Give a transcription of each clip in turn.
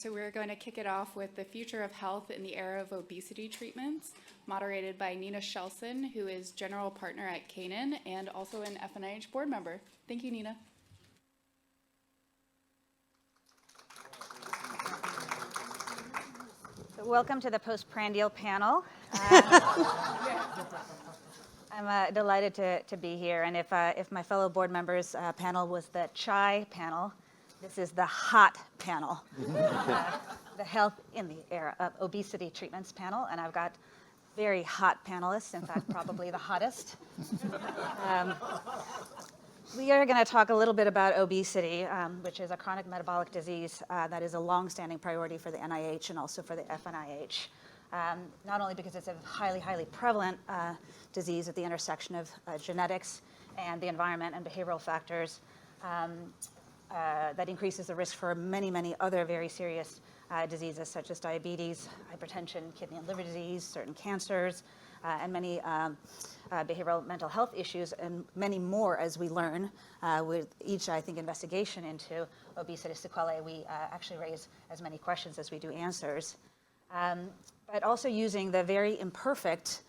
So we're going to kick it off with the future of health in the era of obesity treatments, moderated by Nina Kjellson, who is general partner at Canaan and also an FNIH board member. Thank you, Nina. So welcome to the postprandial panel. I'm delighted to be here, and if my fellow board members' panel was the chai panel, this is the hot panel, the health in the era of obesity treatments panel, and I've got very hot panelists, in fact, probably the hottest. We are going to talk a little bit about obesity, which is a chronic metabolic disease that is a long-standing priority for the NIH and also for the FNIH. Not only because it's a highly, highly prevalent disease at the intersection of genetics and the environment and behavioral factors, that increases the risk for many, many other very serious diseases such as diabetes, hypertension, kidney and liver disease, certain cancers, and many behavioral mental health issues, and many more as we learn with each, I think, investigation into obesity sequelae. We actually raise as many questions as we do answers. But also using the very imperfect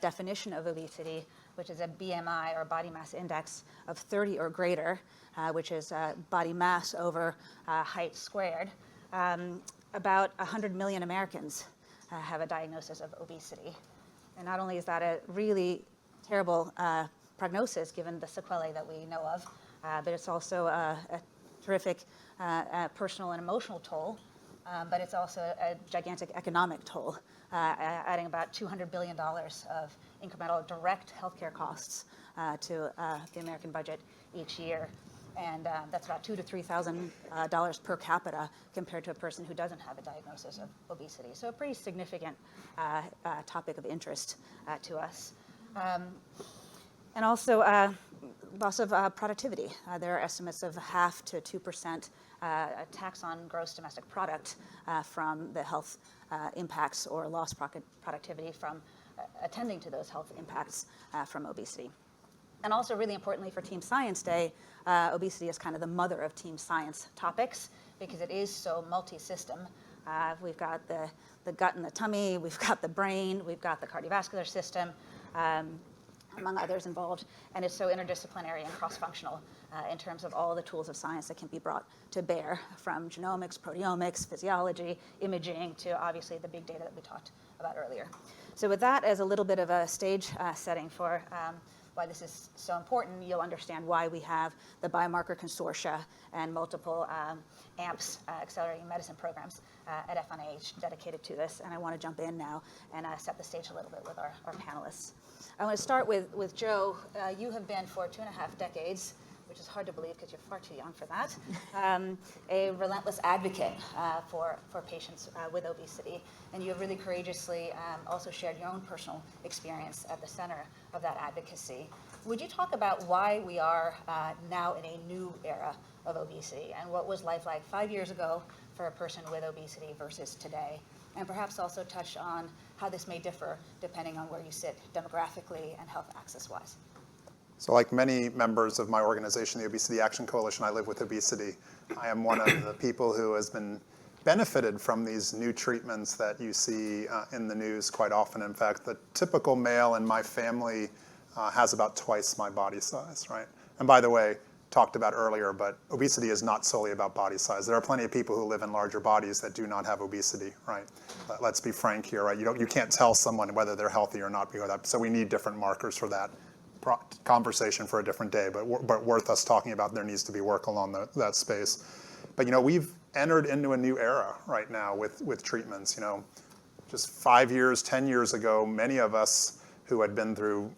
definition of obesity, which is a BMI or body mass index of 30 or greater, which is body mass over height squared. About 100 million Americans have a diagnosis of obesity. And not only is that a really terrible prognosis given the sequelae that we know of, but it's also a terrific personal and emotional toll, but it's also a gigantic economic toll, adding about $200 billion of incremental direct healthcare costs to the American budget each year. And that's about $2,000 to $3,000 per capita compared to a person who doesn't have a diagnosis of obesity. So a pretty significant topic of interest to us. And also loss of productivity. There are estimates of 0.5% to 2% tax on gross domestic product from the health impacts or lost productivity from attending to those health impacts from obesity. And also, really importantly for Team Science Day, obesity is kind of the mother of team science topics because it is so multi-system. We've got the gut and the tummy, we've got the brain, we've got the cardiovascular system, among others involved, and it's so interdisciplinary and cross-functional in terms of all the tools of science that can be brought to bear, from genomics, proteomics, physiology, imaging, to obviously the big data that we talked about earlier. So with that as a little bit of a stage setting for why this is so important, you'll understand why we have the biomarker consortia and multiple AMPS, accelerating medicine programs at FNIH dedicated to this. And I want to jump in now and set the stage a little bit with our panelists. I want to start with Joe. You have been for 2.5 decades, which is hard to believe because you're far too young for that, a relentless advocate for patients with obesity. And you have really courageously also shared your own personal experience at the center of that advocacy. Would you talk about why we are now in a new era of obesity, and what was life like 5 years ago for a person with obesity versus today? And perhaps also touch on how this may differ depending on where you sit demographically and health access-wise. So like many members of my organization, the Obesity Action Coalition, I live with obesity. I am one of the people who has been benefited from these new treatments that you see in the news quite often. In fact, the typical male in my family has about twice my body size, right? And by the way, talked about earlier, but obesity is not solely about body size. There are plenty of people who live in larger bodies that do not have obesity, right? Let's be frank here, right? You can't tell someone whether they're healthy or not because of that. So we need different markers for that. Conversation for a different day, but worth us talking about. There needs to be work along that space. But we've entered into a new era right now with treatments. Just 5 years, 10 years ago, many of us who had been through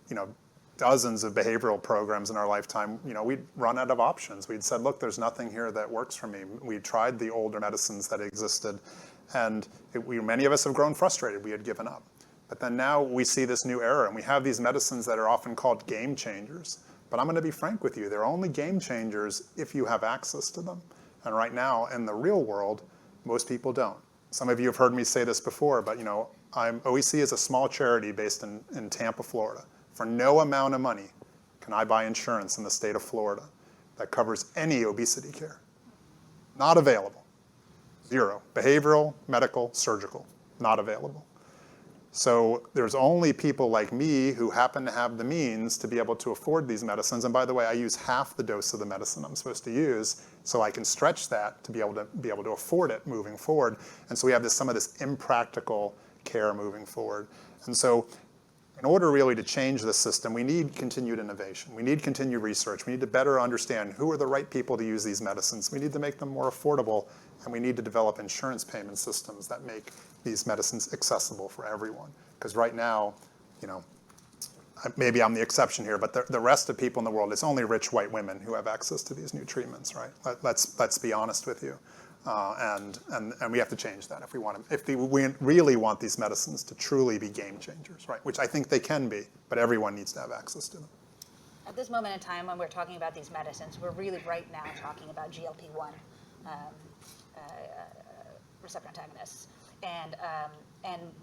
dozens of behavioral programs in our lifetime, we'd run out of options. We'd said, look, there's nothing here that works for me. We tried the older medicines that existed, and many of us have grown frustrated. We had given up. But then now we see this new era, and we have these medicines that are often called game changers. But I'm going to be frank with you. They're only game changers if you have access to them. And right now, in the real world, most people don't. Some of you have heard me say this before, but OEC is a small charity based in Tampa, Florida. For no amount of money can I buy insurance in the state of Florida that covers any obesity care. Not available. Zero. Behavioral, medical, surgical, not available. So there's only people like me who happen to have the means to be able to afford these medicines. And by the way, I use half the dose of the medicine I'm supposed to use, so I can stretch that to be able to afford it moving forward. And so we have some of this impractical care moving forward. And so in order really to change the system, we need continued innovation. We need continued research. We need to better understand who are the right people to use these medicines. We need to make them more affordable, and we need to develop insurance payment systems that make these medicines accessible for everyone. Because right now, maybe I'm the exception here, but the rest of people in the world, it's only rich white women who have access to these new treatments, right? Let's be honest with you. And we have to change that if we really want these medicines to truly be game changers, right? Which I think they can be, but everyone needs to have access to them. At this moment in time, when we're talking about these medicines, we're really right now talking about GLP-1 receptor antagonists. And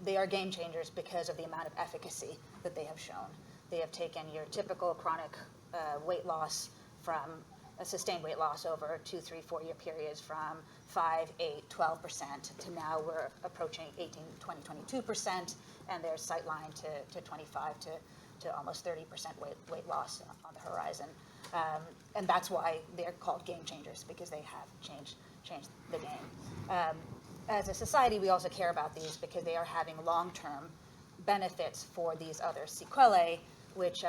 they are game changers because of the amount of efficacy that they have shown. They have taken your typical chronic weight loss from a sustained weight loss over 2, 3, 4 year periods from 5, 8, 12% to now we're approaching 18, 20, 22%, and there's sightline to 25 to almost 30% weight loss on the horizon. And that's why they're called game changers, because they have changed the game. As a society, we also care about these because they are having long-term benefits for these other sequelae, which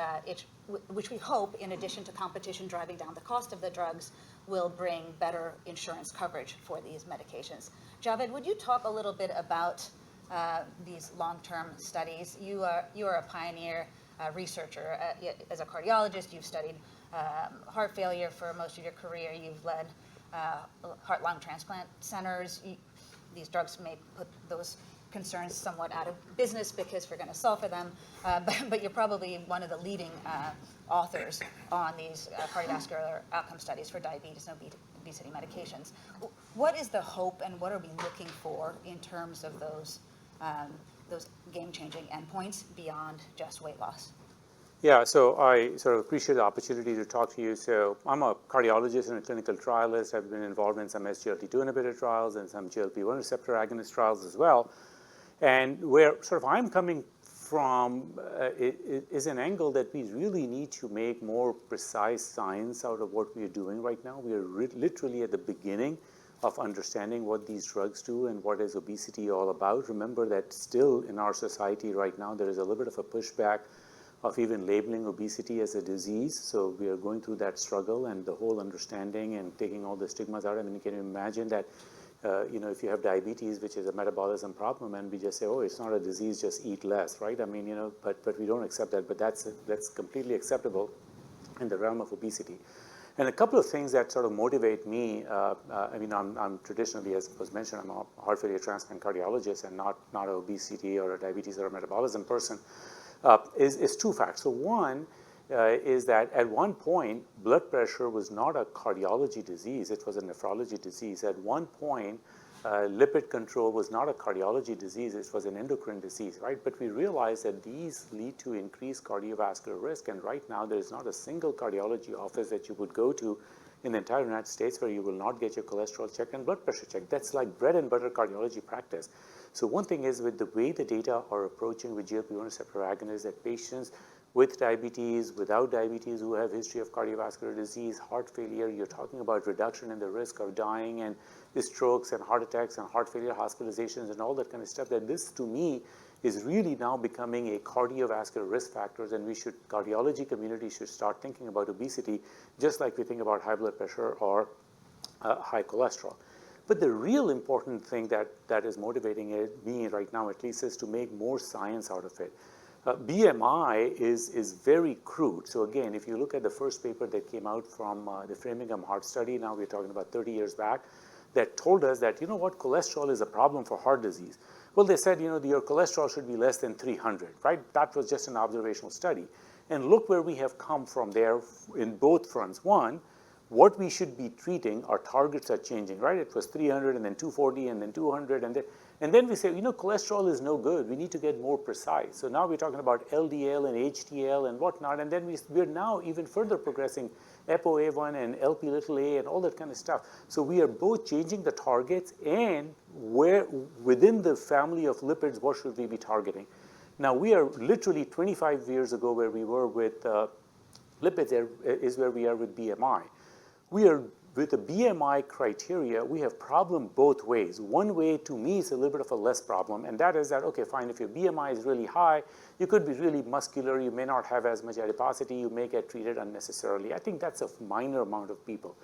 we hope, in addition to competition driving down the cost of the drugs, will bring better insurance coverage for these medications. Javed, would you talk a little bit about these long-term studies? You are a pioneer researcher. As a cardiologist, you've studied heart failure for most of your career. You've led heart-lung transplant centers. These drugs may put those concerns somewhat out of business because we're going to solve for them, but you're probably one of the leading authors on these cardiovascular outcome studies for diabetes and obesity medications. What is the hope, and what are we looking for in terms of those game-changing endpoints beyond just weight loss? Yeah, so I sort of appreciate the opportunity to talk to you. So I'm a cardiologist and a clinical trialist. I've been involved in some SGLT2 inhibitor trials and some GLP-1 receptor agonist trials as well. And where sort of I'm coming from is an angle that we really need to make more precise science out of what we are doing right now. We are literally at the beginning of understanding what these drugs do and what is obesity all about. Remember that still in our society right now, there is a little bit of a pushback of even labeling obesity as a disease. So we are going through that struggle and the whole understanding and taking all the stigmas out. I mean, you can imagine that, if you have diabetes, which is a metabolism problem, and we just say, oh, it's not a disease, just eat less, right? I mean, but we don't accept that, but that's completely acceptable in the realm of obesity. And a couple of things that sort of motivate me, I'm traditionally, as was mentioned, I'm a heart failure transplant cardiologist and not an obesity or a diabetes or a metabolism person. Is two facts. So one is that at one point, blood pressure was not a cardiology disease, it was a nephrology disease. At one point, lipid control was not a cardiology disease, it was an endocrine disease, right? But we realized that these lead to increased cardiovascular risk, and right now there is not a single cardiology office that you would go to in the entire United States where you will not get your cholesterol checked and blood pressure checked. That's like bread and butter cardiology practice. So one thing is, with the way the data are approaching with GLP-1 receptor agonists, that patients with diabetes, without diabetes, who have history of cardiovascular disease, heart failure, you're talking about reduction in the risk of dying and strokes and heart attacks and heart failure hospitalizations and all that kind of stuff, that this to me is really now becoming a cardiovascular risk factors, and cardiology community should start thinking about obesity just like we think about high blood pressure or high cholesterol. But the real important thing that is motivating me right now, at least, is to make more science out of it. BMI is very crude. So again, if you look at the first paper that came out from the Framingham Heart Study, now we're talking about 30 years back, that told us that, cholesterol is a problem for heart disease. Well, they said, your cholesterol should be less than 300, right? That was just an observational study. And look where we have come from there in both fronts. One, what we should be treating, our targets are changing, right? It was 300 and then 240 and then 200 and then we say, cholesterol is no good. We need to get more precise. So now we're talking about LDL and HDL and whatnot, and then we're now even further progressing ApoA1 and LP little a and all that kind of stuff. So we are both changing the targets and where within the family of lipids, what should we be targeting? Now we are literally 25 years ago where we were with lipids is where we are with BMI. We are with the BMI criteria, we have problem both ways. One way, to me, is a little bit of a less problem, and that is that, okay, fine, if your BMI is really high, you could be really muscular, you may not have as much adiposity, you may get treated unnecessarily. I think that's a minor amount of people.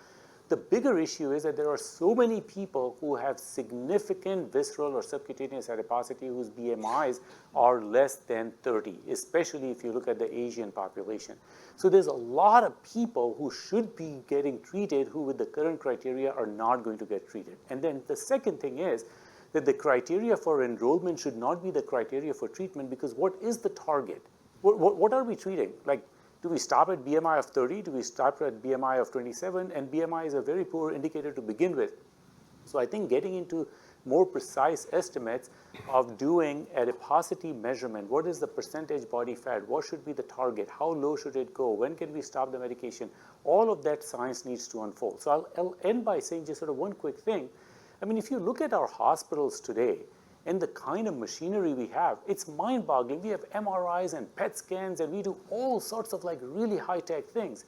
The bigger issue is that there are so many people who have significant visceral or subcutaneous adiposity whose BMIs are less than 30, especially if you look at the Asian population. So there's a lot of people who should be getting treated who with the current criteria are not going to get treated. And then the second thing is that the criteria for enrollment should not be the criteria for treatment, because what is the target? What are we treating? Like, do we stop at BMI of 30? Do we stop at BMI of 27? And BMI is a very poor indicator to begin with. So I think getting into more precise estimates of doing adiposity measurement, what is the percentage body fat? What should be the target? How low should it go? When can we stop the medication? All of that science needs to unfold. So I'll end by saying just sort of one quick thing. I mean, if you look at our hospitals today, and the kind of machinery we have, it's mind-boggling. We have MRIs and PET scans, and we do all sorts of like really high-tech things.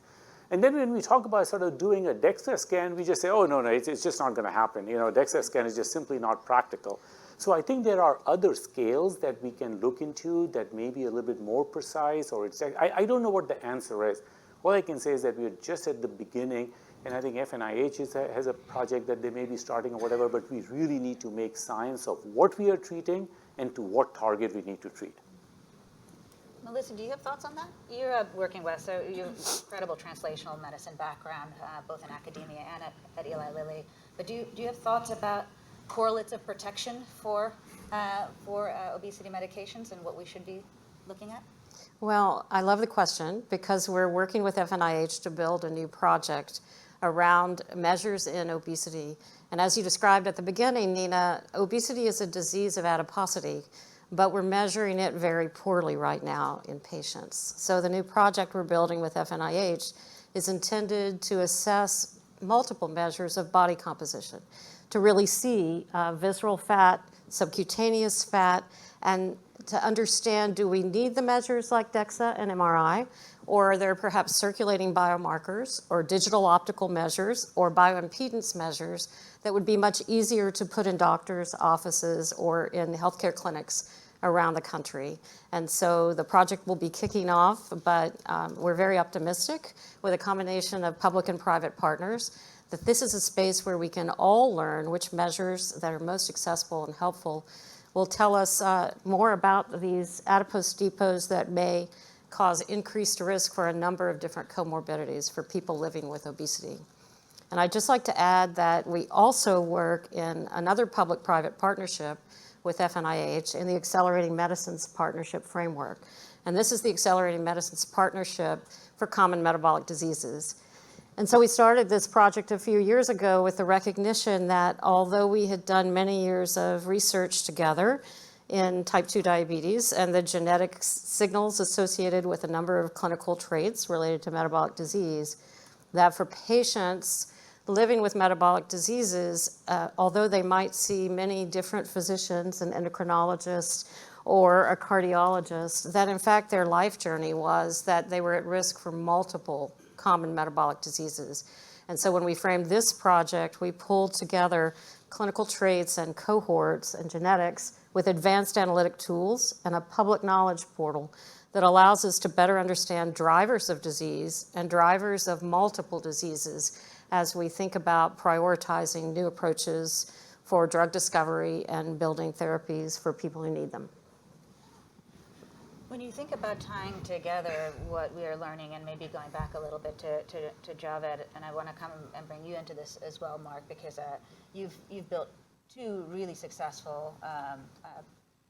And then when we talk about sort of doing a DEXA scan, we just say, oh, no, it's just not going to happen. DEXA scan is just simply not practical. So I think there are other scales that we can look into that may be a little bit more precise, or I don't know what the answer is. All I can say is that we're just at the beginning, and I think FNIH has a project that they may be starting or whatever, but we really need to make science of what we are treating and to what target we need to treat. Melissa, do you have thoughts on that? You're working with, so you have incredible translational medicine background, both in academia and at Eli Lilly. But do you have thoughts about correlates of protection for obesity medications and what we should be looking at? Well, I love the question because we're working with FNIH to build a new project around measures in obesity. And as you described at the beginning, Nina, obesity is a disease of adiposity, but we're measuring it very poorly right now in patients. So the new project we're building with FNIH is intended to assess multiple measures of body composition to really see visceral fat, subcutaneous fat, and to understand, do we need the measures like DEXA and MRI, or are there perhaps circulating biomarkers or digital optical measures or bioimpedance measures that would be much easier to put in doctors' offices or in healthcare clinics around the country. And so the project will be kicking off, but we're very optimistic with a combination of public and private partners that this is a space where we can all learn which measures that are most accessible and helpful will tell us more about these adipose depots that may cause increased risk for a number of different comorbidities for people living with obesity. And I'd just like to add that we also work in another public-private partnership with FNIH in the Accelerating Medicines Partnership Framework. And this is the Accelerating Medicines Partnership for Common Metabolic Diseases. And so we started this project a few years ago with the recognition that although we had done many years of research together in type 2 diabetes and the genetic signals associated with a number of clinical traits related to metabolic disease, that for patients living with metabolic diseases, although they might see many different physicians, an endocrinologist or a cardiologist, that in fact their life journey was that they were at risk for multiple common metabolic diseases. And so when we framed this project, we pulled together clinical traits and cohorts and genetics with advanced analytic tools and a public knowledge portal that allows us to better understand drivers of disease and drivers of multiple diseases as we think about prioritizing new approaches for drug discovery and building therapies for people who need them. When you think about tying together what we are learning, and maybe going back a little bit to Javed, and I want to come and bring you into this as well, Mark, because you've built two really successful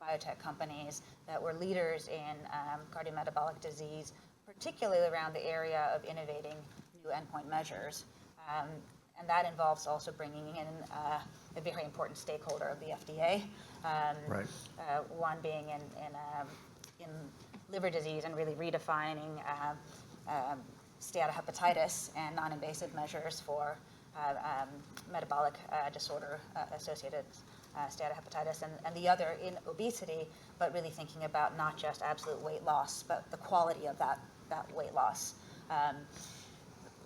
biotech companies that were leaders in cardiometabolic disease, particularly around the area of innovating new endpoint measures. And that involves also bringing in a very important stakeholder of the FDA. Right. One being in liver disease and really redefining steatohepatitis and non-invasive measures for metabolic disorder associated steatohepatitis, and the other in obesity, but really thinking about not just absolute weight loss, but the quality of that weight loss.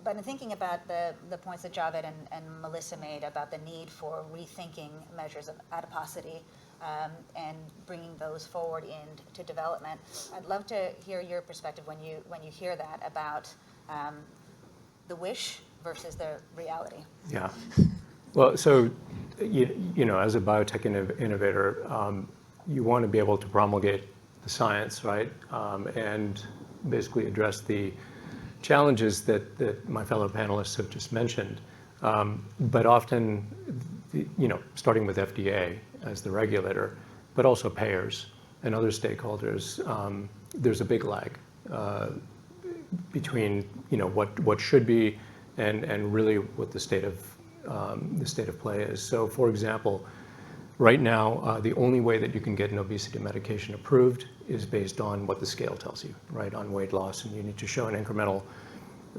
But in thinking about the points that Javed and Melissa made about the need for rethinking measures of adiposity and bringing those forward into development, I'd love to hear your perspective when you hear that about the wish versus the reality. Yeah. Well, so, you know, as a biotech innovator, you want to be able to promulgate the science, right? And basically address the challenges that my fellow panelists have just mentioned. But often, you know, starting with FDA as the regulator, but also payers and other stakeholders, there's a big lag between, you know, what should be and really what the state of play is. So, for example, right now, the only way that you can get an obesity medication approved is based on what the scale tells you, right, on weight loss, and you need to show an incremental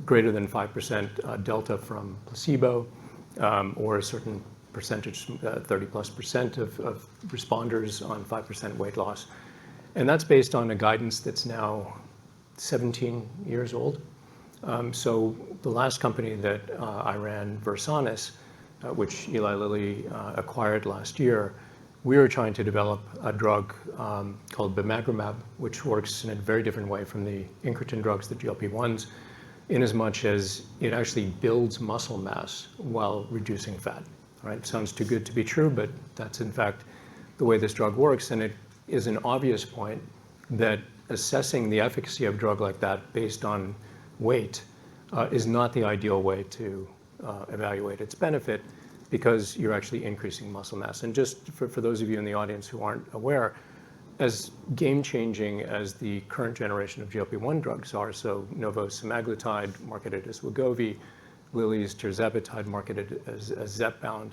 greater than 5% delta from placebo, or a certain percentage, 30+% of responders on 5% weight loss. And that's based on a guidance that's now 17 years old. So the last company that I ran, Versanis, which Eli Lilly acquired last year, we were trying to develop a drug called bimagrumab, which works in a very different way from the incretin drugs, the GLP-1s, in as much as it actually builds muscle mass while reducing fat. Right? Sounds too good to be true, but that's in fact the way this drug works. And it is an obvious point that assessing the efficacy of a drug like that based on weight is not the ideal way to evaluate its benefit, because you're actually increasing muscle mass. And just for those of you in the audience who aren't aware, as game-changing as the current generation of GLP-1 drugs are, so Novo's semaglutide, marketed as Wegovy, Lilly's tirzepatide, marketed as Zepbound,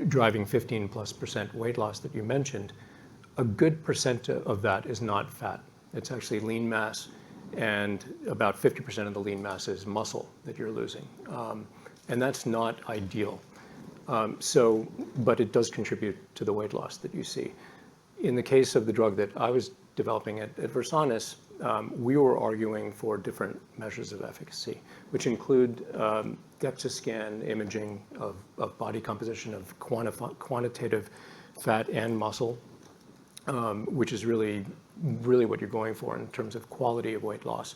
driving 15+% weight loss that you mentioned, a good percent of that is not fat. It's actually lean mass, and about 50% of the lean mass is muscle that you're losing. And that's not ideal. But it does contribute to the weight loss that you see. In the case of the drug that I was developing at Versanis, we were arguing for different measures of efficacy, which include DEXA scan imaging of body composition of quantitative fat and muscle, which is really what you're going for in terms of quality of weight loss.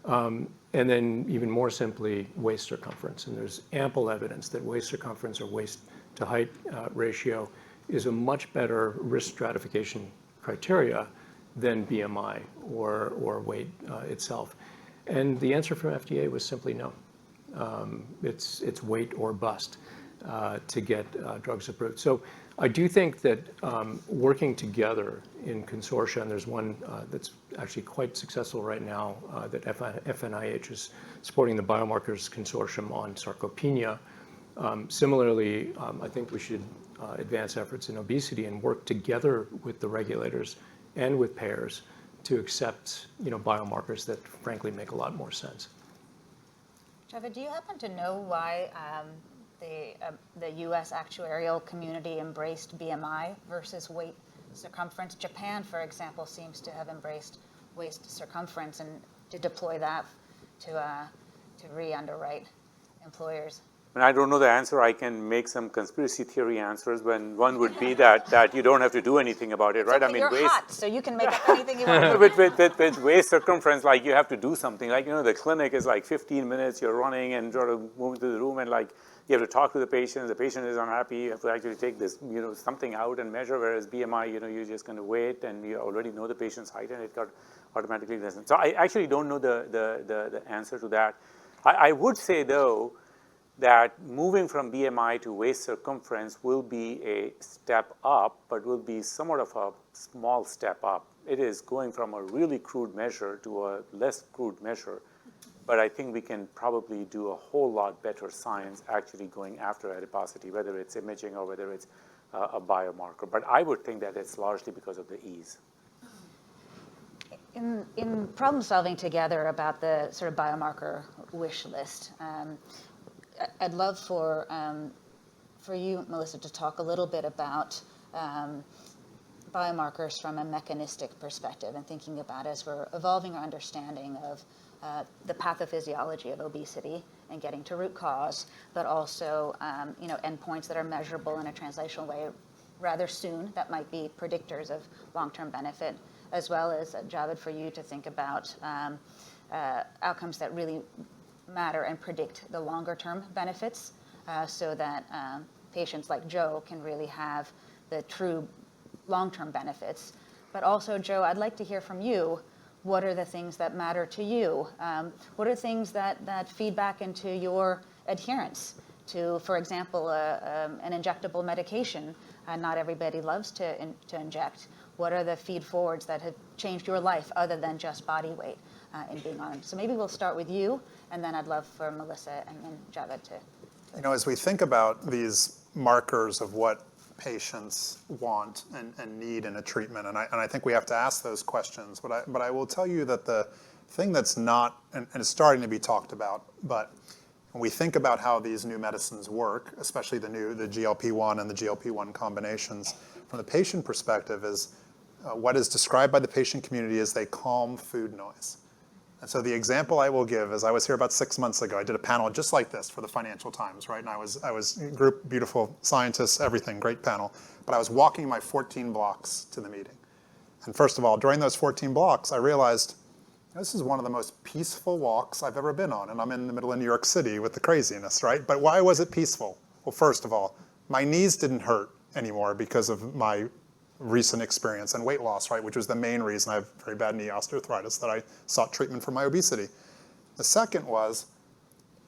And then even more simply, waist circumference. And there's ample evidence that waist circumference or waist to height ratio is a much better risk stratification criteria than BMI or weight itself. And the answer from FDA was simply no. It's weight or bust to get drugs approved. So I do think that working together in consortia, and there's one that's actually quite successful right now that FNIH is supporting, the Biomarkers Consortium on sarcopenia. Similarly, I think we should advance efforts in obesity and work together with the regulators and with payers to accept, biomarkers that frankly make a lot more sense. Javed, do you happen to know why the U.S. actuarial community embraced BMI versus weight circumference? Japan, for example, seems to have embraced waist circumference and to deploy that to re-underwrite employers. And I don't know the answer. I can make some conspiracy theory answers. When one would be that you don't have to do anything about it, right? I mean, you're hot, so you can make up anything you want. with waist circumference, like you have to do something. Like the clinic is like 15 minutes. You're running and sort of moving to the room, and like you have to talk to the patient. The patient is unhappy. You have to actually take this, something out and measure. Whereas BMI, you're just going to wait, and you already know the patient's height, and it got automatically less. So I actually don't know the answer to that. I would say though, that moving from BMI to waist circumference will be a step up, but will be somewhat of a small step up. It is going from a really crude measure to a less crude measure, but I think we can probably do a whole lot better science actually going after adiposity, whether it's imaging or whether it's a biomarker. But I would think that it's largely because of the ease. In problem solving together about the sort of biomarker wish list, I'd love for you, Melissa, to talk a little bit about biomarkers from a mechanistic perspective and thinking about as we're evolving our understanding of the pathophysiology of obesity and getting to root cause, but also endpoints that are measurable in a translational way rather soon that might be predictors of long-term benefit, as well as, Javed, for you to think about outcomes that really matter and predict the longer-term benefits so that patients like Joe can really have the true long-term benefits. But also, Joe, I'd like to hear from you. What are the things that matter to you? What are things that feed back into your adherence to, for example, an injectable medication? Not everybody loves to inject. What are the feed forwards that have changed your life other than just body weight in being on them? So maybe we'll start with you, and then I'd love for Melissa and then Javed to. As we think about these markers of what patients want and need in a treatment, and I think we have to ask those questions. But I will tell you that the thing that's not, and it's starting to be talked about, but when we think about how these new medicines work, especially the GLP-1 and the GLP-1 combinations, from the patient perspective is what is described by the patient community as they calm food noise. And so the example I will give is I was here about 6 months ago. I did a panel just like this for the Financial Times, right? And I was group, beautiful scientists, everything, great panel. But I was walking my 14 blocks to the meeting. And first of all, during those 14 blocks, I realized this is one of the most peaceful walks I've ever been on. And I'm in the middle of New York City with the craziness, right? But why was it peaceful? Well, first of all, my knees didn't hurt anymore because of my recent experience and weight loss, right, which was the main reason I have very bad knee osteoarthritis that I sought treatment for my obesity. The second was,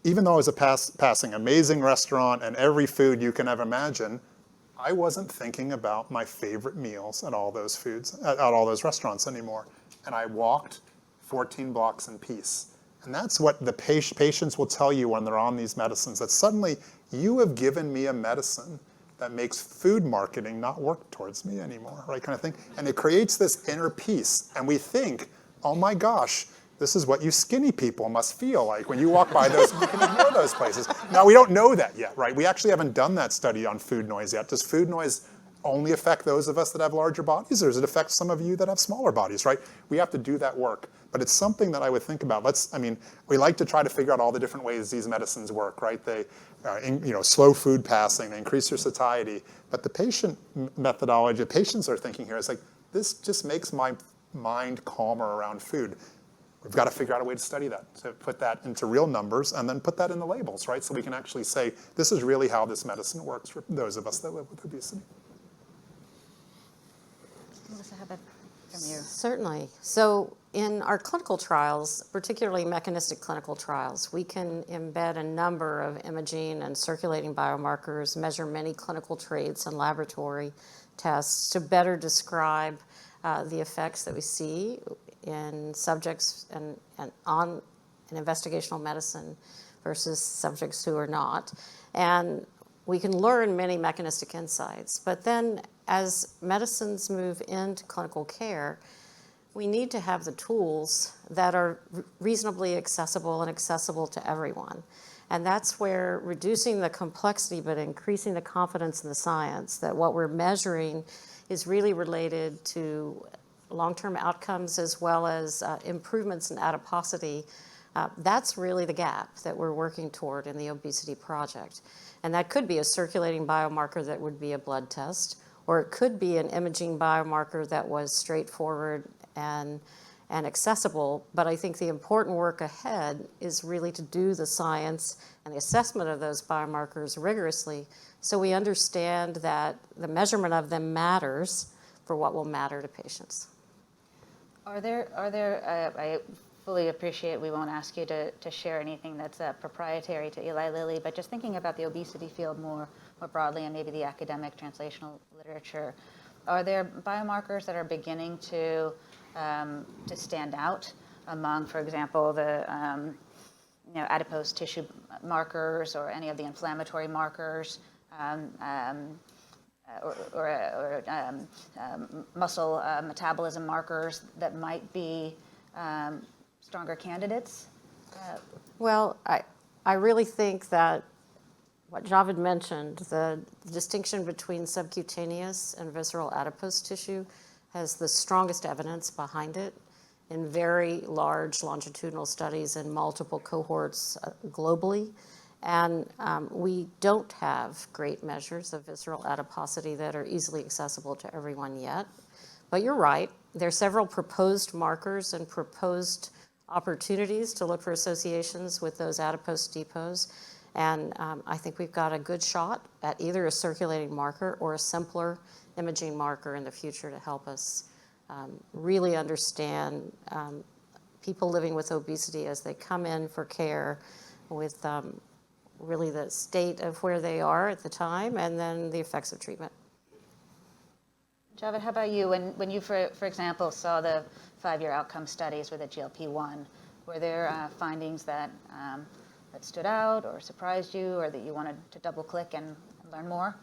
even though I was passing amazing restaurant and every food you can ever imagine, I wasn't thinking about my favorite meals at all those restaurants anymore. And I walked 14 blocks in peace. And that's what the patients will tell you when they're on these medicines, that suddenly you have given me a medicine that makes food marketing not work towards me anymore, right, kind of thing. And it creates this inner peace. And we think, oh my gosh, this is what you skinny people must feel like when you walk by those, you can ignore those places. Now, we don't know that yet, right? We actually haven't done that study on food noise yet. Does food noise only affect those of us that have larger bodies, or does it affect some of you that have smaller bodies, right? We have to do that work. But it's something that I would think about. We like to try to figure out all the different ways these medicines work, right? They, slow food passing, they increase your satiety. But the patient methodology, the patients are thinking here is like, this just makes my mind calmer around food. We've got to figure out a way to study that, to put that into real numbers and then put that in the labels, right? So we can actually say, this is really how this medicine works for those of us that live with obesity. Melissa, how about from you? Certainly. So in our clinical trials, particularly mechanistic clinical trials, we can embed a number of imaging and circulating biomarkers, measure many clinical traits and laboratory tests to better describe the effects that we see in subjects and on an investigational medicine versus subjects who are not. And we can learn many mechanistic insights. But then as medicines move into clinical care, we need to have the tools that are reasonably accessible and accessible to everyone. And that's where reducing the complexity but increasing the confidence in the science, that what we're measuring is really related to long-term outcomes as well as improvements in adiposity. That's really the gap that we're working toward in the obesity project. And that could be a circulating biomarker that would be a blood test, or it could be an imaging biomarker that was straightforward and accessible. But I think the important work ahead is really to do the science and the assessment of those biomarkers rigorously so we understand that the measurement of them matters for what will matter to patients. I fully appreciate we won't ask you to share anything that's proprietary to Eli Lilly, but just thinking about the obesity field more broadly and maybe the academic translational literature, are there biomarkers that are beginning to stand out among, for example, the adipose tissue markers or any of the inflammatory markers, muscle metabolism markers that might be stronger candidates? Well, I really think that what Javed mentioned, the distinction between subcutaneous and visceral adipose tissue has the strongest evidence behind it in very large longitudinal studies in multiple cohorts globally. And we don't have great measures of visceral adiposity that are easily accessible to everyone yet. But you're right, there are several proposed markers and proposed opportunities to look for associations with those adipose depots. And I think we've got a good shot at either a circulating marker or a simpler imaging marker in the future to help us really understand people living with obesity as they come in for care with really the state of where they are at the time and then the effects of treatment. Javed, how about you? When you, for example, saw the 5-year outcome studies with a GLP-1, were there findings that stood out or surprised you or that you wanted to double click and learn more?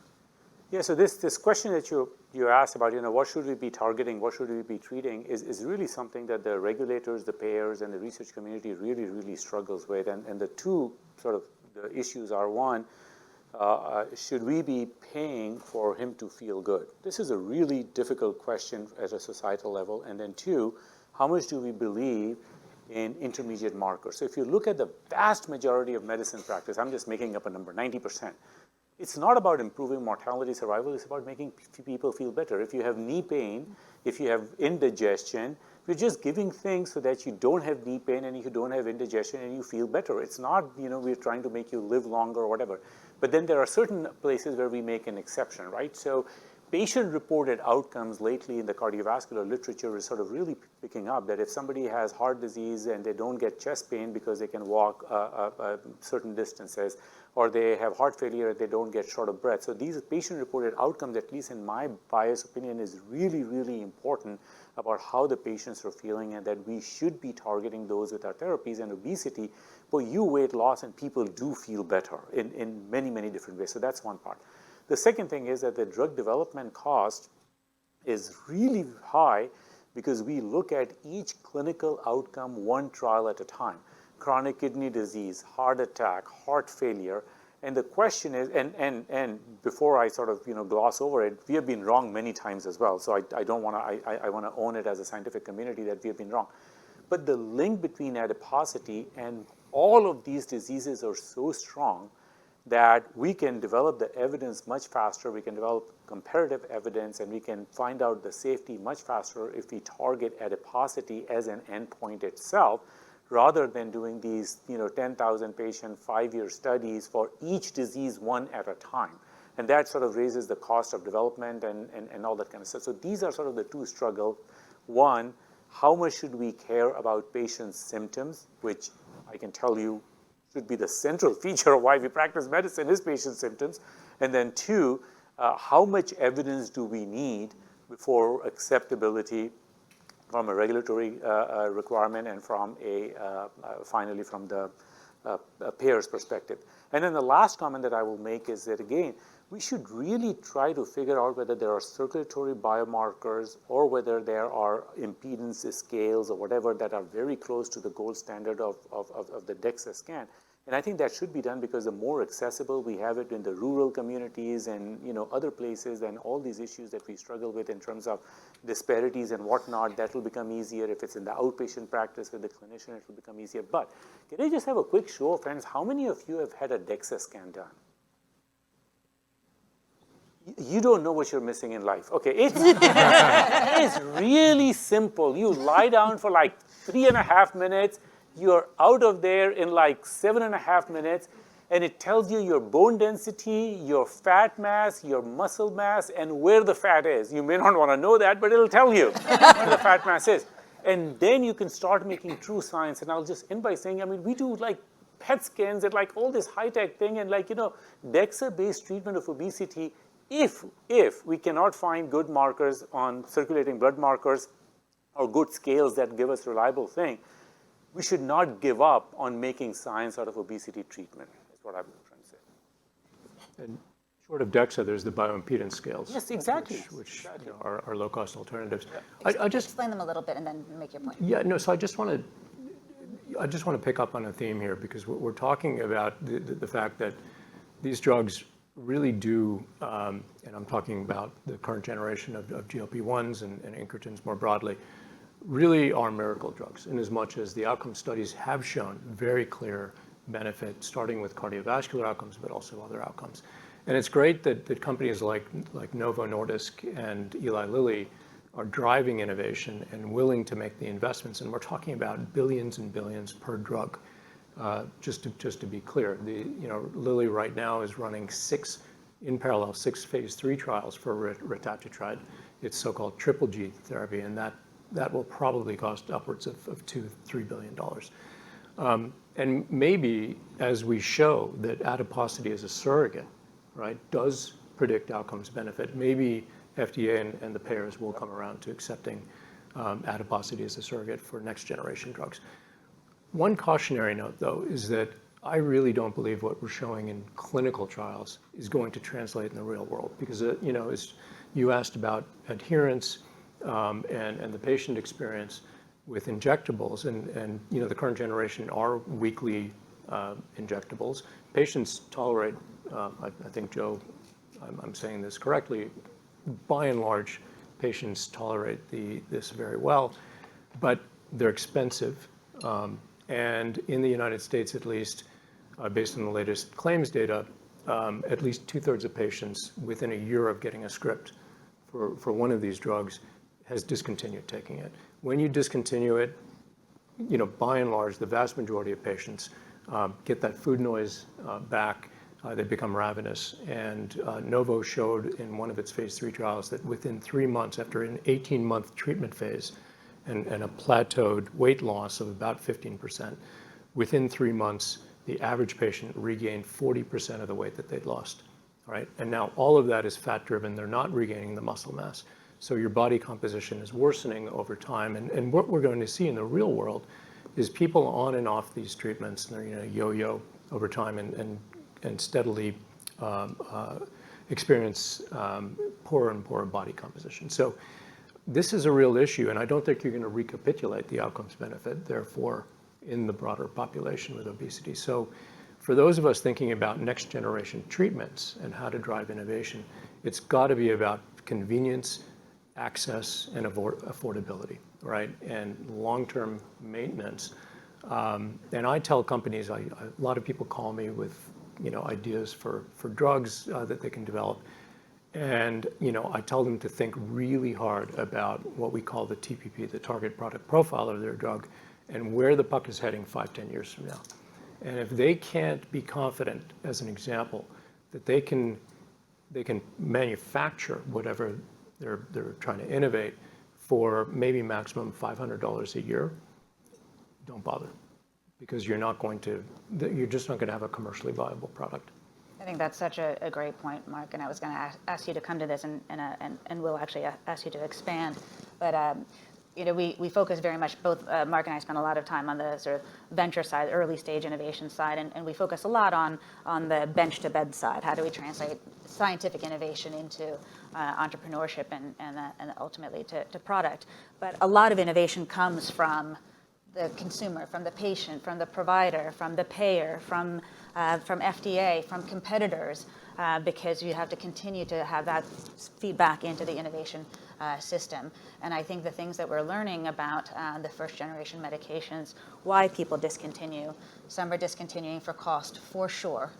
Yeah, so this question that you asked about, what should we be targeting, what should we be treating, is really something that the regulators, the payers, and the research community really, really struggles with. And the two sort of the issues are, one, should we be paying for him to feel good? This is a really difficult question at a societal level. And then two, how much do we believe in intermediate markers? So if you look at the vast majority of medicine practice, I'm just making up a number, 90%. It's not about improving mortality survival, it's about making people feel better. If you have knee pain, if you have indigestion, you're just giving things so that you don't have knee pain and you don't have indigestion and you feel better. It's not, we're trying to make you live longer or whatever. But then there are certain places where we make an exception, right? So patient-reported outcomes lately in the cardiovascular literature is sort of really picking up that if somebody has heart disease and they don't get chest pain because they can walk certain distances, or they have heart failure and they don't get short of breath. So these patient-reported outcomes, at least in my biased opinion, is really, really important about how the patients are feeling and that we should be targeting those with our therapies. And obesity, for you weight loss and people do feel better in many, many different ways. So that's one part. The second thing is that the drug development cost is really high because we look at each clinical outcome one trial at a time. Chronic kidney disease, heart attack, heart failure. And the question is, and before I sort of gloss over it, we have been wrong many times as well. So I don't want to, I want to own it as a scientific community that we have been wrong. But the link between adiposity and all of these diseases are so strong that we can develop the evidence much faster, we can develop comparative evidence, and we can find out the safety much faster if we target adiposity as an endpoint itself, rather than doing these 10,000 patient 5-year studies for each disease one at a time. And that sort of raises the cost of development and all that kind of stuff. So these are sort of the two struggles. One, how much should we care about patients' symptoms, which I can tell you should be the central feature of why we practice medicine is patient symptoms. And then two, how much evidence do we need for acceptability from a regulatory requirement and from finally from the payer's perspective. And then the last comment that I will make is that, again, we should really try to figure out whether there are circulatory biomarkers or whether there are impedance scales or whatever that are very close to the gold standard of the DEXA scan. And I think that should be done because the more accessible we have it in the rural communities and other places, and all these issues that we struggle with in terms of disparities and whatnot, that will become easier. If it's in the outpatient practice with the clinician, it will become easier. But can I just have a quick show of hands? How many of you have had a DEXA scan done? You don't know what you're missing in life. Okay, it's really simple. You lie down for like 3.5 minutes. You're out of there in like 7.5 minutes, and it tells you your bone density, your fat mass, your muscle mass, and where the fat is. You may not want to know that, but it'll tell you where the fat mass is. And then you can start making true science. And I'll just end by saying, I mean, we do like PET scans and like all this high-tech thing, and like, DEXA-based treatment of obesity, if we cannot find good markers on circulating blood markers or good scales that give us reliable thing, we should not give up on making science out of obesity treatment, is what I'm trying to say. And short of DEXA, there's the bioimpedance scales. Yes, exactly. Which you know, are low-cost alternatives. Yeah. I just Explain them a little bit and then make your point. Yeah, no, so I just want to pick up on a theme here, because we're talking about the fact that these drugs really do, and I'm talking about the current generation of GLP-1s and incretins more broadly, really are miracle drugs, in as much as the outcome studies have shown very clear benefit, starting with cardiovascular outcomes, but also other outcomes. And it's great that companies like Novo Nordisk and Eli Lilly are driving innovation and willing to make the investments. And we're talking about billions and billions per drug. Just to be clear, Lilly right now is running six phase 3 trials for retatrutide. It's so-called triple G therapy, and that will probably cost upwards of $2-3 billion. And maybe as we show that adiposity as a surrogate, right, does predict outcomes benefit, maybe FDA and the payers will come around to accepting adiposity as a surrogate for next generation drugs. One cautionary note, though, is that I really don't believe what we're showing in clinical trials is going to translate in the real world, because as you asked about adherence and the patient experience with injectables, and the current generation are weekly injectables. Patients tolerate, I think, Joe, I'm saying this correctly, by and large, patients tolerate this very well, but they're expensive. And in the United States, at least, based on the latest claims data, at least 2/3 of patients within a year of getting a script for one of these drugs has discontinued taking it. When you discontinue it, by and large, the vast majority of patients get that food noise back. They become ravenous. And Novo showed in one of its phase 3 trials that within 3 months, after an 18-month treatment phase and a plateaued weight loss of about 15%, within 3 months, the average patient regained 40% of the weight that they'd lost. Right? And now all of that is fat-driven. They're not regaining the muscle mass. So your body composition is worsening over time. And what we're going to see in the real world is people on and off these treatments, and they're yo-yo over time and steadily experience poorer and poorer body composition. So this is a real issue, and I don't think you're going to recapitulate the outcomes benefit, therefore, in the broader population with obesity. So for those of us thinking about next generation treatments and how to drive innovation, it's got to be about convenience, access, and affordability, right? And long-term maintenance. And I tell companies, a lot of people call me with ideas for drugs that they can develop. And I tell them to think really hard about what we call the TPP, the target product profile of their drug, and where the puck is heading 5-10 years from now. And if they can't be confident, as an example, that they can manufacture whatever they're trying to innovate for maybe maximum $500 a year, don't bother, because you're just not going to have a commercially viable product. I think that's such a great point, Mark, and I was going to ask you to come to this, and we'll actually ask you to expand. But we focus very much, both Mark and I spend a lot of time on the sort of venture side, early stage innovation side, and we focus a lot on the bench to bed side. How do we translate scientific innovation into entrepreneurship and ultimately to product? But a lot of innovation comes from the consumer, from the patient, from the provider, from the payer, from FDA, from competitors, because you have to continue to have that feedback into the innovation system. And I think the things that we're learning about the first generation medications, why people discontinue. Some are discontinuing for cost, for sure.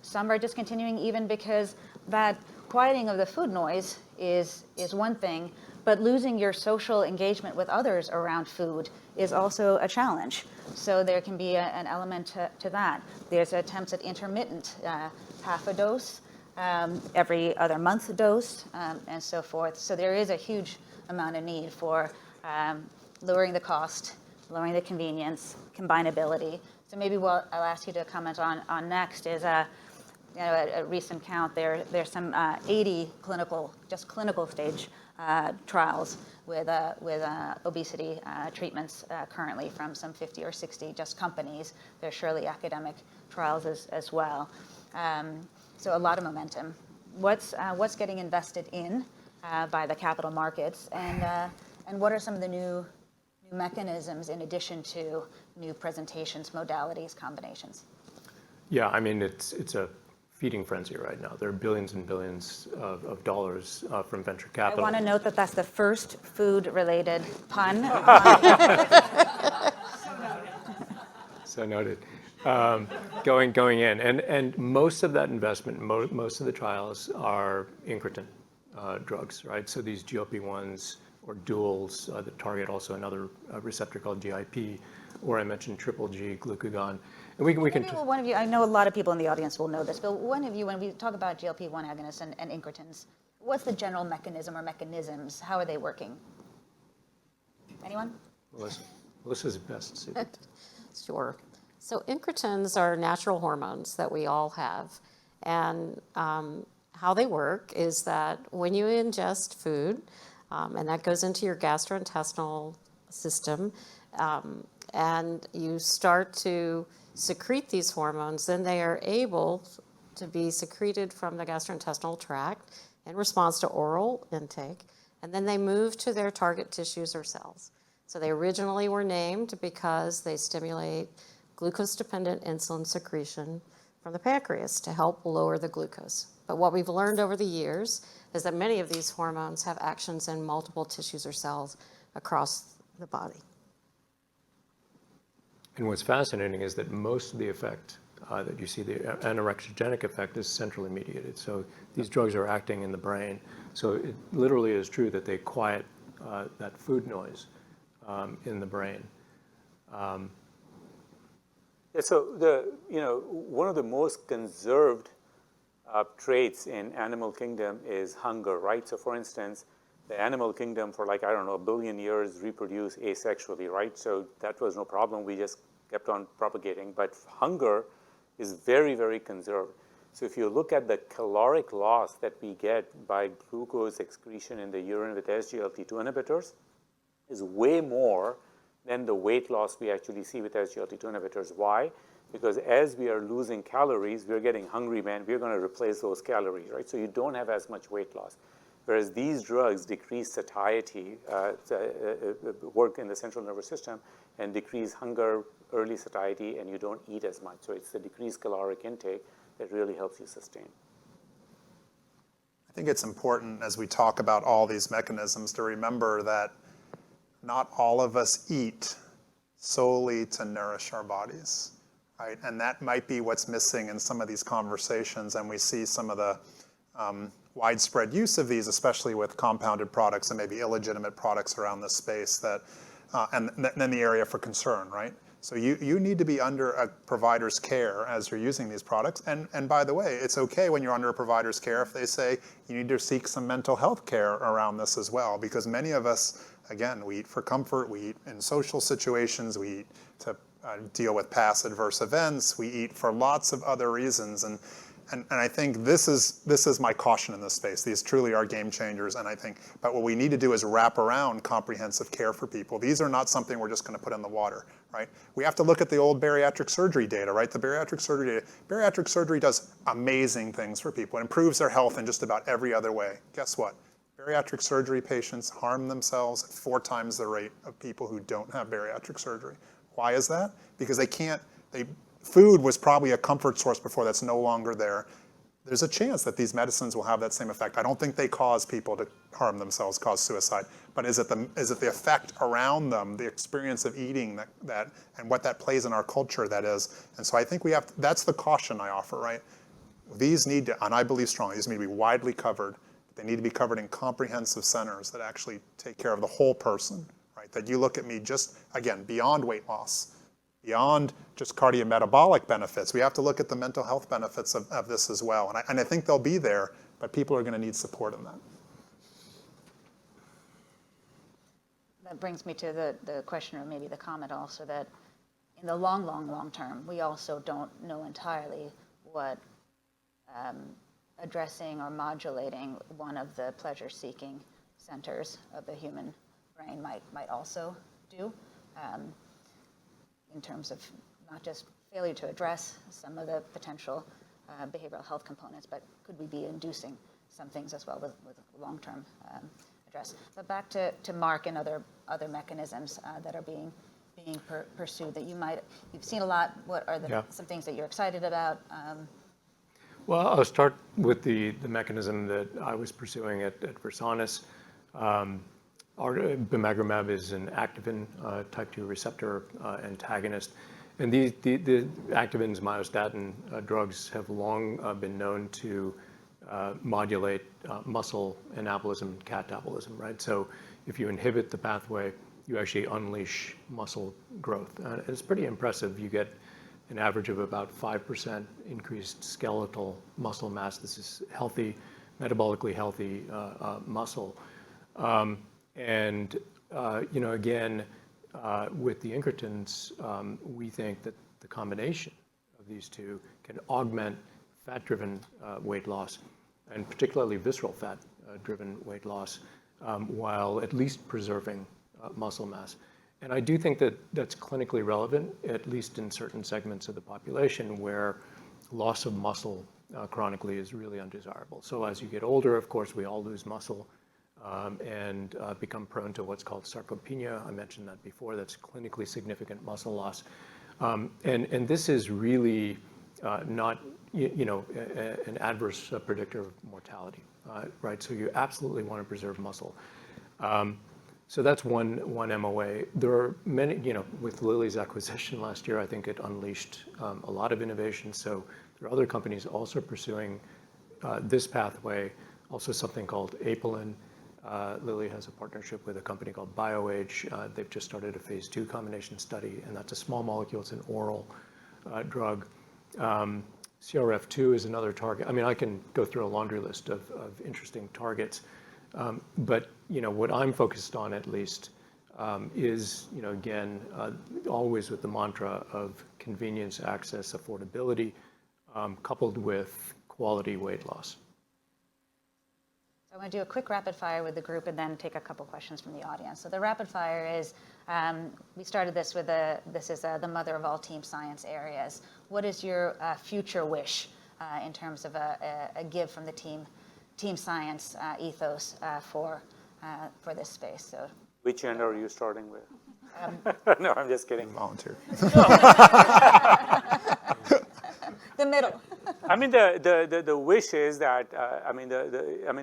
Some are discontinuing even because that quieting of the food noise is one thing, but losing your social engagement with others around food is also a challenge. So there can be an element to that. There's attempts at intermittent, half a dose, every other month dose, and so forth. So there is a huge amount of need for lowering the cost, lowering the convenience, combinability. So maybe what I'll ask you to comment on next is, a recent count, there's some 80 clinical stage trials with obesity treatments currently from some 50 or 60 just companies. There's surely academic trials as well. So a lot of momentum. What's getting invested in by the capital markets, and what are some of the new mechanisms in addition to new presentations, modalities, combinations? Yeah, I mean, it's a feeding frenzy right now. There are billions and billions of dollars from venture capital. I want to note that that's the first food-related pun. So noted. Going in, and most of that investment, most of the trials are incretin drugs, right? So these GLP-1s or duals that target also another receptor called GIP, or I mentioned triple G glucagon. And we can. One of you, I know a lot of people in the audience will know this, but one of you, when we talk about GLP-1 agonists and incretins, what's the general mechanism or mechanisms? How are they working? Anyone? Melissa's best suited. Sure. So incretins are natural hormones that we all have. And how they work is that when you ingest food, and that goes into your gastrointestinal system, and you start to secrete these hormones, then they are able to be secreted from the gastrointestinal tract in response to oral intake, and then they move to their target tissues or cells. So they originally were named because they stimulate glucose-dependent insulin secretion from the pancreas to help lower the glucose. But what we've learned over the years is that many of these hormones have actions in multiple tissues or cells across the body. And what's fascinating is that most of the effect that you see, the anorexigenic effect, is centrally mediated. So these drugs are acting in the brain. So it literally is true that they quiet that food noise in the brain. Yeah, so one of the most conserved traits in animal kingdom is hunger, right? So for instance, the animal kingdom for like, I don't know, 1 billion years reproduced asexually, right? So that was no problem. We just kept on propagating. But hunger is very, very conserved. So if you look at the caloric loss that we get by glucose excretion in the urine with SGLT2 inhibitors is way more than the weight loss we actually see with SGLT2 inhibitors. Why? Because as we are losing calories, we're getting hungry, man. We're going to replace those calories, right? So you don't have as much weight loss. Whereas these drugs decrease satiety, work in the central nervous system, and decrease hunger, early satiety, and you don't eat as much. So it's the decreased caloric intake that really helps you sustain. I think it's important as we talk about all these mechanisms to remember that not all of us eat solely to nourish our bodies, right? And that might be what's missing in some of these conversations, and we see some of the widespread use of these, especially with compounded products and maybe illegitimate products around this space, that, and then the area for concern, right? So you need to be under a provider's care as you're using these products. And by the way, it's okay when you're under a provider's care if they say you need to seek some mental health care around this as well, because many of us, again, we eat for comfort, we eat in social situations, we eat to deal with past adverse events, we eat for lots of other reasons. And I think this is my caution in this space. These truly are game changers, and I think, but what we need to do is wrap around comprehensive care for people. These are not something we're just going to put in the water, right? We have to look at the old bariatric surgery data, right? The bariatric surgery data. Bariatric surgery does amazing things for people. It improves their health in just about every other way. Guess what? Bariatric surgery patients harm themselves at 4 times the rate of people who don't have bariatric surgery. Why is that? Because food was probably a comfort source before that's no longer there. There's a chance that these medicines will have that same effect. I don't think they cause people to harm themselves, cause suicide, but is it the effect around them, the experience of eating that and what that plays in our culture that is. And so I think that's the caution I offer, right? These need to, and I believe strongly, these need to be widely covered. They need to be covered in comprehensive centers that actually take care of the whole person, right? That you look at me just, again, beyond weight loss, beyond just cardiometabolic benefits. We have to look at the mental health benefits of this as well. And I think they'll be there, but people are going to need support in that. That brings me to the question, or maybe the comment also, that in the long term, we also don't know entirely what addressing or modulating one of the pleasure-seeking centers of the human brain might also do, in terms of not just failure to address some of the potential behavioral health components, but could we be inducing some things as well with long-term address. But back to Mark and other mechanisms that are being pursued that you've seen a lot. What are some things that you're excited about? Well, I'll start with the mechanism that I was pursuing at Versanis. Bimagrumab is an activin type 2 receptor antagonist. And the activins, myostatin drugs have long been known to modulate muscle anabolism and catabolism, right? So if you inhibit the pathway, you actually unleash muscle growth. It's pretty impressive. You get an average of about 5% increased skeletal muscle mass. This is healthy, metabolically healthy muscle. Again, with the incretins, we think that the combination of these two can augment fat-driven weight loss, and particularly visceral fat-driven weight loss, while at least preserving muscle mass. And I do think that that's clinically relevant, at least in certain segments of the population where loss of muscle chronically is really undesirable. So as you get older, of course, we all lose muscle and become prone to what's called sarcopenia. I mentioned that before. That's clinically significant muscle loss. And this is really not an adverse predictor of mortality, right? So you absolutely want to preserve muscle. So that's one MOA. There are many, with Lilly's acquisition last year, I think it unleashed a lot of innovation. So there are other companies also pursuing this pathway, also something called apelin. Lilly has a partnership with a company called BSWH. They've just started a phase 2 combination study, and that's a small molecule. It's an oral drug. CRF2 is another target. I mean, I can go through a laundry list of interesting targets. But what I'm focused on, at least, is again always with the mantra of convenience, access, affordability, coupled with quality weight loss. So I'm going to do a quick rapid fire with the group and then take a couple questions from the audience. So the rapid fire is, we started this with this is the mother of all team science areas. What is your future wish in terms of a give from the team science ethos for this space? So Which end are you starting with? No, I'm just kidding. Volunteer. the middle. I mean, the wish is that,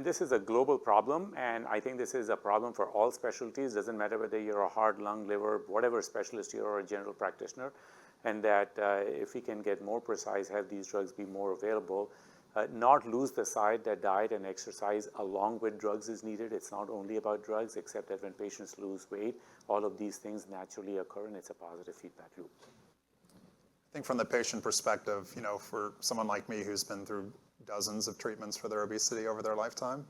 this is a global problem, and I think this is a problem for all specialties. Doesn't matter whether you're a heart, lung, liver, whatever specialist you are, a general practitioner, and that if we can get more precise, have these drugs be more available, not lose the sight that diet and exercise along with drugs is needed. It's not only about drugs, except that when patients lose weight, all of these things naturally occur, and it's a positive feedback loop. I think from the patient perspective, for someone like me who's been through dozens of treatments for their obesity over their lifetime,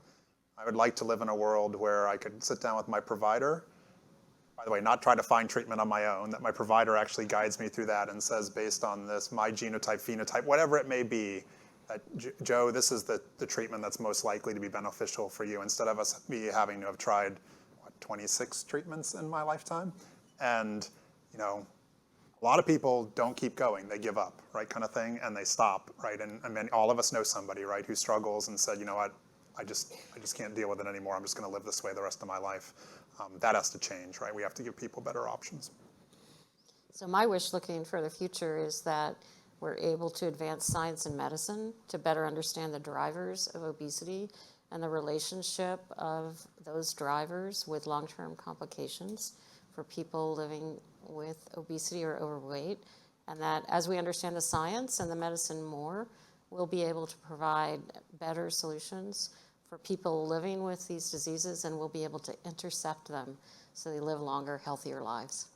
I would like to live in a world where I could sit down with my provider, by the way, not try to find treatment on my own, that my provider actually guides me through that and says, based on this, my genotype, phenotype, whatever it may be, that Joe, this is the treatment that's most likely to be beneficial for you, instead of me having to have tried 26 treatments in my lifetime. And a lot of people don't keep going; they give up, right, kind of thing, and they stop, right. And I mean, all of us know somebody, right, who struggles and said, what, I just can't deal with it anymore. I'm just going to live this way the rest of my life. That has to change, right. We have to give people better options. So my wish looking for the future is that we're able to advance science and medicine to better understand the drivers of obesity and the relationship of those drivers with long-term complications for people living with obesity or overweight. And that as we understand the science and the medicine more, we'll be able to provide better solutions for people living with these diseases, and we'll be able to intercept them so they live longer, healthier lives.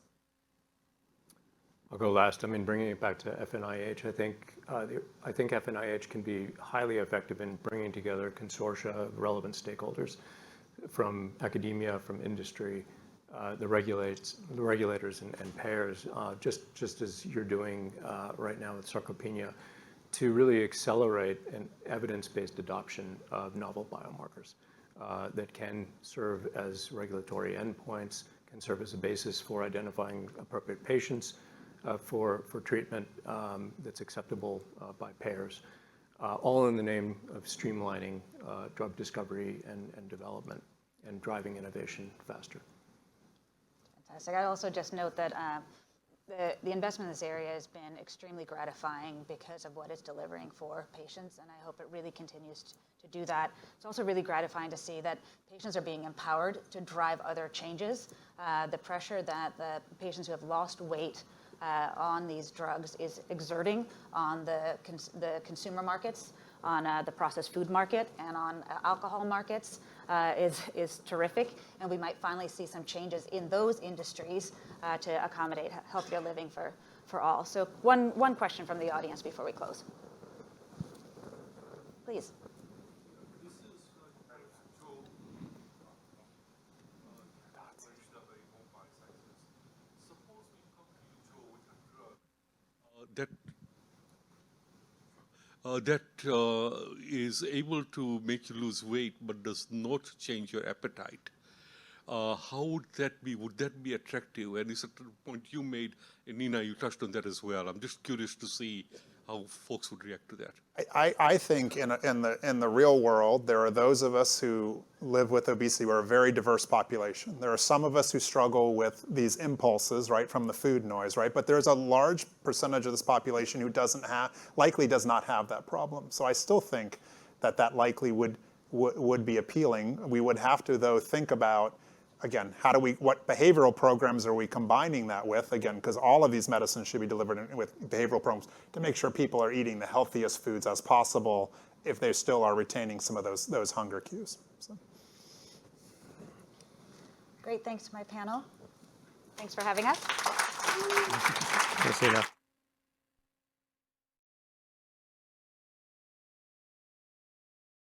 I'll go last. I mean, bringing it back to FNIH, I think FNIH can be highly effective in bringing together consortia of relevant stakeholders from academia, from industry, the regulators and payers, just as you're doing right now with sarcopenia, to really accelerate an evidence-based adoption of novel biomarkers that can serve as regulatory endpoints, can serve as a basis for identifying appropriate patients for treatment that's acceptable by payers, all in the name of streamlining drug discovery and development and driving innovation faster. Fantastic. I'd also just note that the investment in this area has been extremely gratifying because of what it's delivering for patients, and I hope it really continues to do that. It's also really gratifying to see that patients are being empowered to drive other changes. The pressure that the patients who have lost weight on these drugs is exerting on the consumer markets, on the processed food market, and on alcohol markets is terrific. And we might finally see some changes in those industries to accommodate healthier living for all. So one question from the audience before we close. Please. This is Joe. Very home biosciences. Suppose we come to you, Joe, with a drug that is able to make you lose weight but does not change your appetite. How would that be? Would that be attractive? And it's a point you made, and Nina, you touched on that as well. I'm just curious to see how folks would react to that. I think in the real world, there are those of us who live with obesity who are a very diverse population. There are some of us who struggle with these impulses, right, from the food noise, right? But there's a large percentage of this population who likely does not have that problem. So I still think that likely would be appealing. We would have to, though, think about, again, what behavioral programs are we combining that with? Again, because all of these medicines should be delivered with behavioral programs to make sure people are eating the healthiest foods as possible if they still are retaining some of those hunger cues. So. Great, thanks to my panel. Thanks for having us. Thanks, Nina.